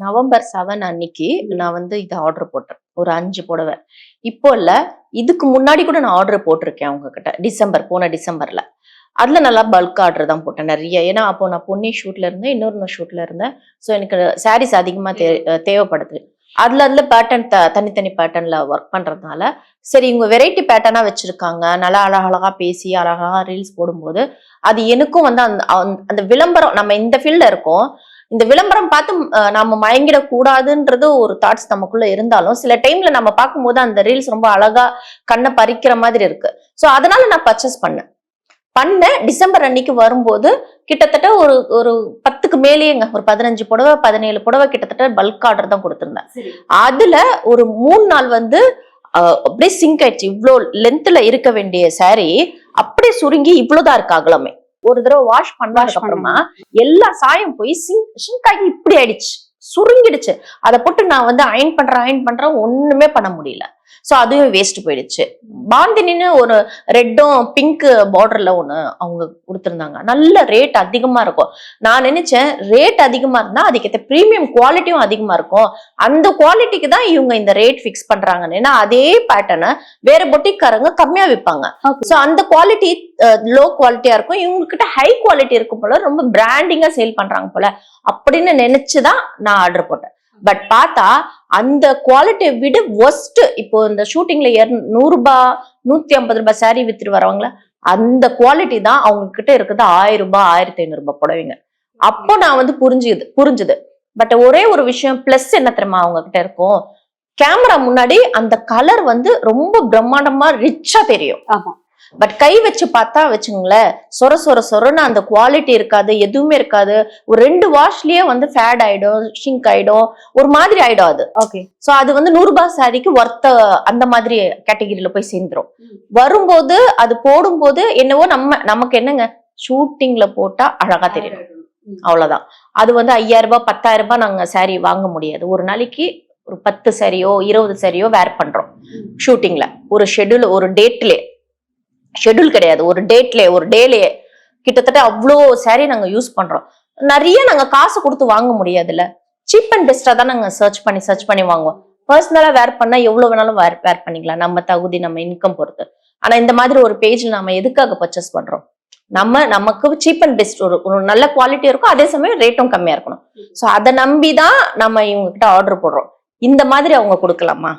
November 7 அன்னைக்கு நான் வந்து இதை ஆர்டர் போட்டேன். ஒரு 5 புடவை. இப்போ இல்ல, இதுக்கு முன்னாடி கூட நான் ஆர்டர் போட்டிருக்கேன் அவங்க கிட்ட. போன டிசம்பர்ல. அதுல நல்லா பல்க் ஆர்டர் தான் போட்டேன் நிறைய. ஏன்னா அப்போ நான் பொன்னி ஷூட்ல இருந்தேன், இன்னொரு ஷூட்ல இருந்தேன். ஸோ எனக்கு சாரீஸ் அதிகமா தேவைப்படுது. அதுல பேட்டர்ன் தனித்தனி பேட்டர்ன்ல ஒர்க் பண்றதுனால சரி இவங்க வெரைட்டி பேட்டர்னா வச்சிருக்காங்க, நல்லா அழகழகா பேசி அழகா ரீல்ஸ் போடும்போது அது எனக்கும் வந்து அந்த விளம்பரம், நம்ம இந்த ஃபீல்ட்ல இருக்கோம், இந்த விளம்பரம் பார்த்து நம்ம மயங்கிடக்கூடாதுன்றது ஒரு தாட்ஸ் நமக்குள்ள இருந்தாலும் சில டைம்ல நம்ம பார்க்கும்போது அந்த ரீல்ஸ் ரொம்ப அழகா கண்ணை பறிக்கிற மாதிரி இருக்கு. ஸோ அதனால நான் பர்ச்சேஸ் பண்ணேன். டிசம்பர் அன்னைக்கு வரும்போது கிட்டத்தட்ட ஒரு 10க்கு மேலேயேங்க, ஒரு 15 புடவை 17 புடவை கிட்டத்தட்ட பல்க் ஆர்டர் தான் கொடுத்திருந்தேன். அதுல ஒரு 3 நாள் வந்து அப்படியே சிங்க் ஆயிடுச்சு. இவ்வளோ லென்த்ல இருக்க வேண்டிய சாரி அப்படியே சுருங்கி இவ்வளவுதான் இருக்கு அகலமே. ஒரு தடவை வாஷ் பண்ணதுக்கு அப்புறமா எல்லா சாயம் போய் சிங்க் ஆகி இப்படி ஆயிடுச்சு, சுருங்கிடுச்சு. அதை போட்டு நான் வந்து அயன் பண்றேன் ஒண்ணுமே பண்ண முடியல. சோ அதுவும் வேஸ்ட் போயிடுச்சு. பாந்தினின்னு ஒரு ரெட்டும் பிங்க் பார்டர்ல ஒண்ணு அவங்க கொடுத்திருந்தாங்க. நல்ல ரேட் அதிகமா இருக்கும். நான் நினைச்சேன் ரேட் அதிகமா இருந்தா அதுக்கேற்ற பிரீமியம் குவாலிட்டியும் அதிகமா இருக்கும், அந்த குவாலிட்டிக்கு தான் இவங்க இந்த ரேட் பிக்ஸ் பண்றாங்கன்னு. ஏன்னா அதே பேட்டர்னை வேற பொட்டிக்காரங்க கம்மியா விற்பாங்க. சோ அந்த குவாலிட்டி லோ குவாலிட்டியா இருக்கும், இவங்க கிட்ட ஹை குவாலிட்டி இருக்கும் போல, ரொம்ப பிராண்டிங்கா சேல் பண்றாங்க போல அப்படின்னு நினைச்சுதான் நான் ஆர்டர் போட்டேன். பட் பார்த்தா அந்த குவாலிட்டியை விட ஒஸ்ட். இப்போ இந்த ஷூட்டிங்ல 100 ரூபாய் 150 ரூபாய் சாரி வித்துட்டு வரவங்கள அந்த குவாலிட்டி தான் அவங்க கிட்ட இருக்குது 1000 ரூபாய் 1500 ரூபாய் புடவைங்க. அப்போ நான் வந்து புரிஞ்சுது. பட் ஒரே ஒரு விஷயம் பிளஸ் என்ன தெரியுமா, அவங்க கிட்ட இருக்கும், கேமரா முன்னாடி அந்த கலர் வந்து ரொம்ப பிரம்மாண்டமா ரிச்சா தெரியும். பட் கை வச்சு பார்த்தா வச்சுங்களேன், சொரன்னு அந்த குவாலிட்டி இருக்காது, எதுவுமே இருக்காது. ஒரு 2 வாஷ்லயே வந்து ஃபேட் ஆயிடும், ஷிங்க் ஆயிடும், ஒரு மாதிரி ஆயிடும் அது. சோ அது வந்து 100 ரூபாய் சாரிக்கு ஒர்த்த அந்த மாதிரி கேட்டகிரியில போய் சேர்ந்துரும். வரும்போது அது போடும்போது என்னவோ நமக்கு என்னங்க, ஷூட்டிங்ல போட்டா அழகா தெரியும், அவ்வளவுதான். அது வந்து 5000 ரூபாய் 10,000 ரூபாய் நாங்க சாரி வாங்க முடியாது. ஒரு நாளைக்கு ஒரு 10 சாரியோ 20 சாரியோ வேர் பண்றோம் ஷூட்டிங்ல. ஒரு ஷெட்யூல், ஒரு ஷெட்யூல் கிடையாது, ஒரு டேலயே கிட்டத்தட்ட அவ்வளோ சாரி நாங்க யூஸ் பண்றோம். நிறைய நாங்க காசு கொடுத்து வாங்க முடியாதுல்ல, சீப் அண்ட் பெஸ்டா தான் நாங்க சர்ச் பண்ணி வாங்குவோம். பர்சனலா வேர் பண்ணா எவ்வளவு வேணாலும் வேர் பண்ணிக்கலாம், நம்ம தகுதி நம்ம இன்கம் பொறுத்து. ஆனா இந்த மாதிரி ஒரு பேஜ்ல நம்ம எதுக்காக பர்ச்சேஸ் பண்றோம், நமக்கு சீப் அண்ட் பெஸ்ட், ஒரு நல்ல குவாலிட்டி இருக்கும், அதே சமயம் ரேட்டும் கம்மியா இருக்கணும். சோ அதை நம்பிதான் நம்ம இவங்க கிட்ட ஆர்டர் போடுறோம். இந்த மாதிரி அவங்க கொடுக்கலாமா?